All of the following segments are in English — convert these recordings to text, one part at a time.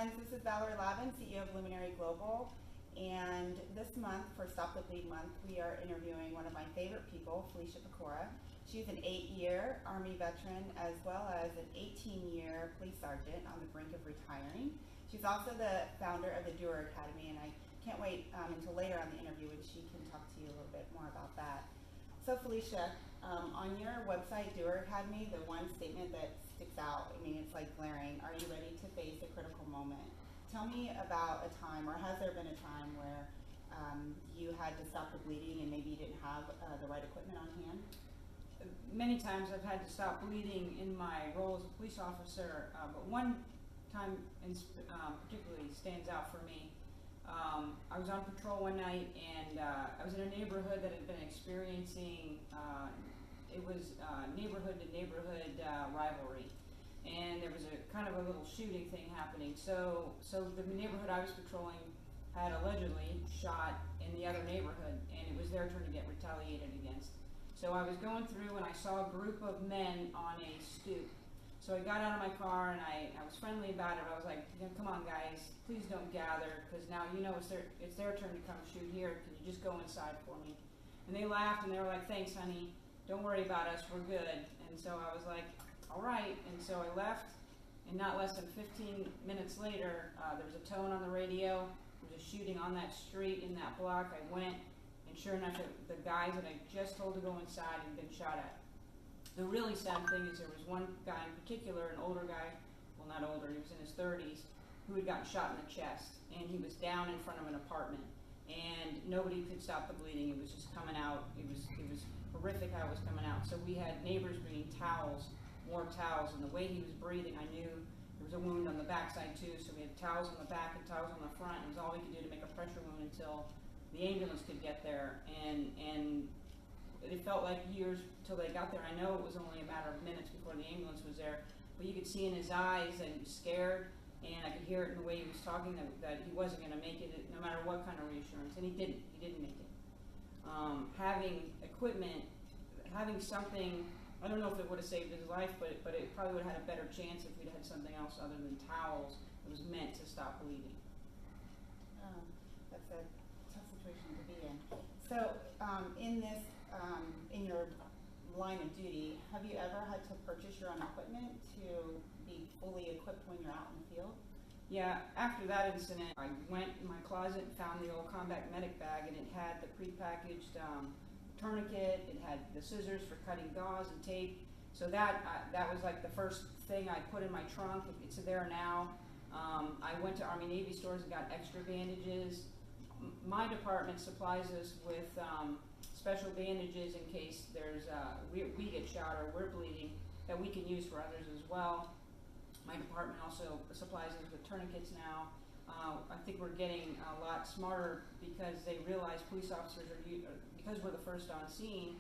friends, this is Valerie Lavin, CEO of Luminary Global, and this month, for Stop the Bleed Month, we are interviewing one of my favorite people, Felicia Pecora. She's an 8-year Army veteran as well as an 18-year police sergeant on the brink of retiring. She's also the founder of the Doer Academy, and I can't wait until later on the interview when she can talk to you a little bit more about that. So Felicia, on your website, Doer Academy, the one statement that sticks out, I mean, it's like glaring, are you ready to face a critical moment? Tell me about a time, or has there been a time where you had to stop the bleeding and maybe you didn't have the right equipment on hand? Many times I've had to stop bleeding in my role as a police officer, but one time particularly stands out for me. I was on patrol one night, and I was in a neighborhood that had been experiencing, it was neighborhood to neighborhood rivalry, and there was a kind of a little shooting thing happening. So the neighborhood I was patrolling had allegedly shot in the other neighborhood, and it was their turn to get retaliated against. So I was going through, and I saw a group of men on a stoop. So I got out of my car, and I was friendly about it. I was like, yeah, come on guys, please don't gather, because now you know it's their turn to come shoot here. Can you just go inside for me? And they laughed, and they were like, thanks honey, don't worry about us, we're good. And so I was like, all right. And so I left, and not less than 15 minutes later, there was a tone on the radio. There was a shooting on that street in that block. I went, and sure enough, the guys that I just told to go inside had been shot at. The really sad thing is there was one guy in particular, an older guy, well not older, he was in his 30s, who had gotten shot in the chest, and he was down in front of an apartment, and nobody could stop the bleeding. It was just coming out. It was horrific how it was coming out. So we had neighbors bringing towels, warm towels, and the way he was breathing, I knew there was a wound on the backside too, so we had towels on the back and towels on the front. It was all we could do to make a pressure wound until the ambulance could get there, and it felt like years till they got there. I know it was only a matter of minutes before the ambulance was there, but you could see in his eyes that he was scared, and I could hear it in the way he was talking that he wasn't going to make it, no matter what kind of reassurance, and he didn't make it. Having equipment, having something, I don't know if it would have saved his life, but it probably would have had a better chance if we'd had something else other than towels that was meant to stop bleeding. That's a tough situation to be in. So in your line of duty, have you ever had to purchase your own equipment to be fully equipped when you're out in the field? Yeah, after that incident, I went in my closet and found the old combat medic bag, and it had the prepackaged tourniquet, it had the scissors for cutting gauze and tape. So that was like the first thing I put in my trunk. It's there now. I went to Army Navy stores and got extra bandages. My department supplies us with special bandages in case there's we get shot or we're bleeding, that we can use for others as well. My department also supplies us with tourniquets now. I think we're getting a lot smarter because they realize police officers because we're the first on scene,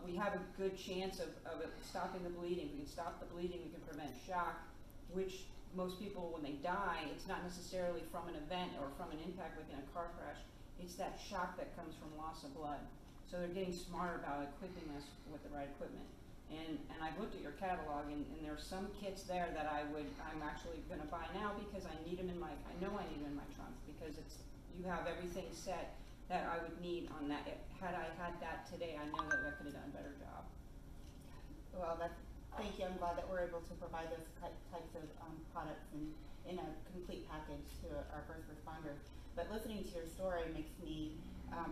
we have a good chance of stopping the bleeding. We can stop the bleeding, we can prevent shock, which most people, when they die, it's not necessarily from an event or from an impact like in a car crash. It's that shock that comes from loss of blood. So they're getting smarter about equipping us with the right equipment. And I've looked at your catalog, and there's some kits there that I'm actually going to buy now because I need them I know I need them in my trunk, because you have everything set that I would need on that. Had I had that today, I know that I could have done a better job. Well, thank you. I'm glad that we're able to provide those types of products in a complete package to our first responders. But listening to your story makes me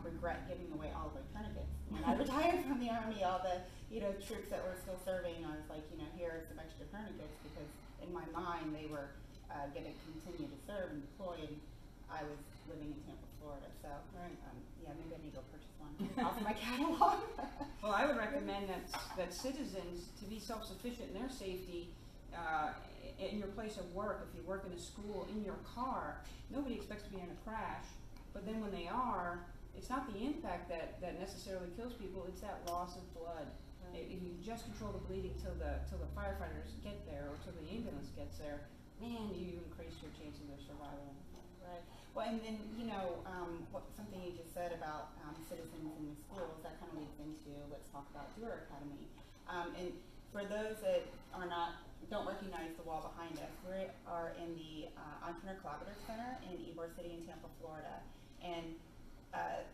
regret giving away all of my tourniquets. When I retired from the Army, all the troops that were still serving, I was like, here are some extra tourniquets, because in my mind they were going to continue to serve and deploy, and I was living in Tampa, Florida. So yeah, maybe I need to go purchase one off my catalog. Well, I would recommend that citizens, to be self-sufficient in their safety, in your place of work, if you work in a school, in your car, nobody expects to be in a crash, but then when they are, it's not the impact that necessarily kills people, it's that loss of blood. Right. If you just control the bleeding till the firefighters get there or till the ambulance gets there, man, you increase your chances of survival. Right. Well, and then, something you just said about citizens in the schools, that kind of leads into, let's talk about Doer Academy. And for those that are not don't recognize the wall behind us, we are in the Entrepreneur Collaborative Center in Ybor City in Tampa, Florida. And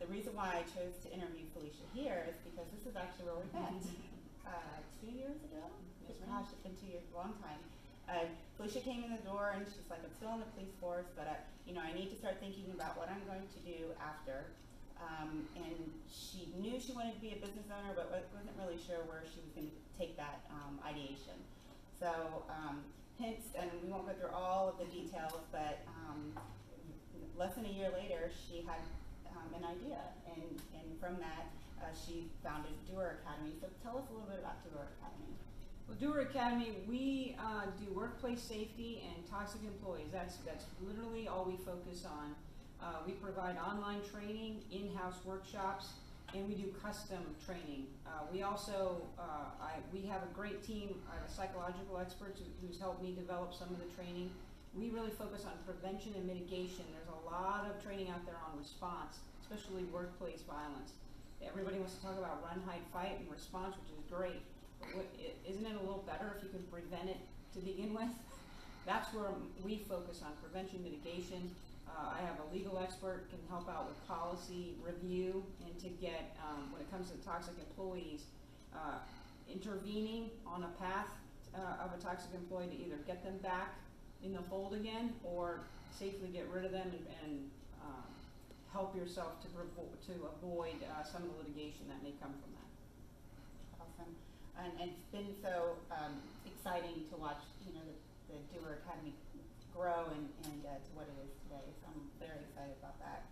the reason why I chose to interview Felicia here is because this is actually where we met 2 years ago. Yes, ma'am. Gosh, it's been 2 years, a long time. Felicia came in the door and she's like, I'm still in the police force, but I need to start thinking about what I'm going to do after. And she knew she wanted to be a business owner, but wasn't really sure where she was going to take that ideation. So, hence, and we won't go through all of the details, but less than a year later, she had an idea, and from that, she founded Doer Academy. So tell us a little bit about Doer Academy. Well, Doer Academy, we do workplace safety and toxic employees. That's literally all we focus on. We provide online training, in-house workshops, and we do custom training. We also, we have a great team. I have a psychological expert who's helped me develop some of the training. We really focus on prevention and mitigation. There's a lot of training out there on response, especially workplace violence. Everybody wants to talk about run, hide, fight, and response, which is great. But isn't it a little better if you can prevent it to begin with? That's where we focus on prevention, mitigation. I have a legal expert can help out with policy review and to get, when it comes to toxic employees, intervening on a path of a toxic employee to either get them back in the fold again or safely get rid of them and help yourself to avoid some of the litigation that may come from that. Awesome. And it's been so exciting to watch, the Doer Academy grow and to what it is today. So I'm very excited about that.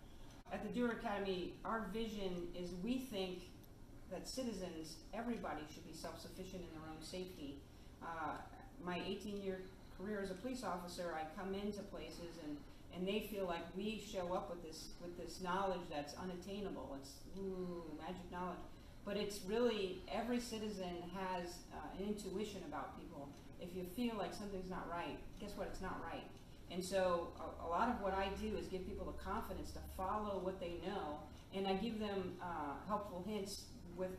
At the Doer Academy, our vision is we think that citizens, everybody should be self-sufficient in their own safety. My 18-year career as a police officer, I come into places and they feel like we show up with this knowledge that's unattainable. It's magic knowledge. But it's really, every citizen has an intuition about people. If you feel like something's not right, guess what? It's not right. And so a lot of what I do is give people the confidence to follow what they know, and I give them helpful hints with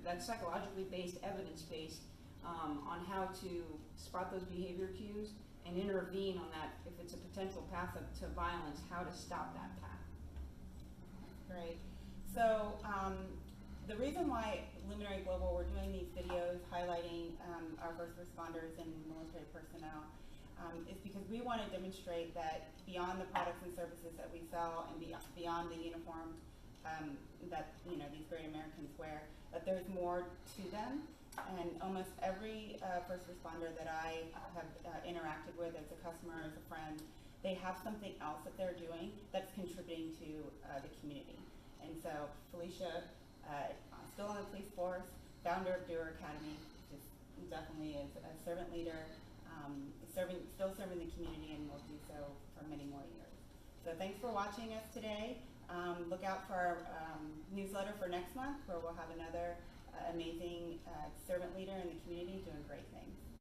that psychologically based, evidence based, on how to spot those behavior cues and intervene on that if it's a potential path to violence, how to stop that path. Great. So the reason why Luminary Global, we're doing these videos highlighting our first responders and military personnel is because we want to demonstrate that beyond the products and services that we sell and beyond the uniform that these great Americans wear, that there's more to them. And almost every first responder that I have interacted with as a customer, as a friend, they have something else that they're doing that's contributing to the community. And so Felicia, still on the police force, founder of Doer Academy, just definitely is a servant leader, still serving the community, and will do so for many more years. So thanks for watching us today. Look out for our newsletter for next month, where we'll have another amazing servant leader in the community doing great things.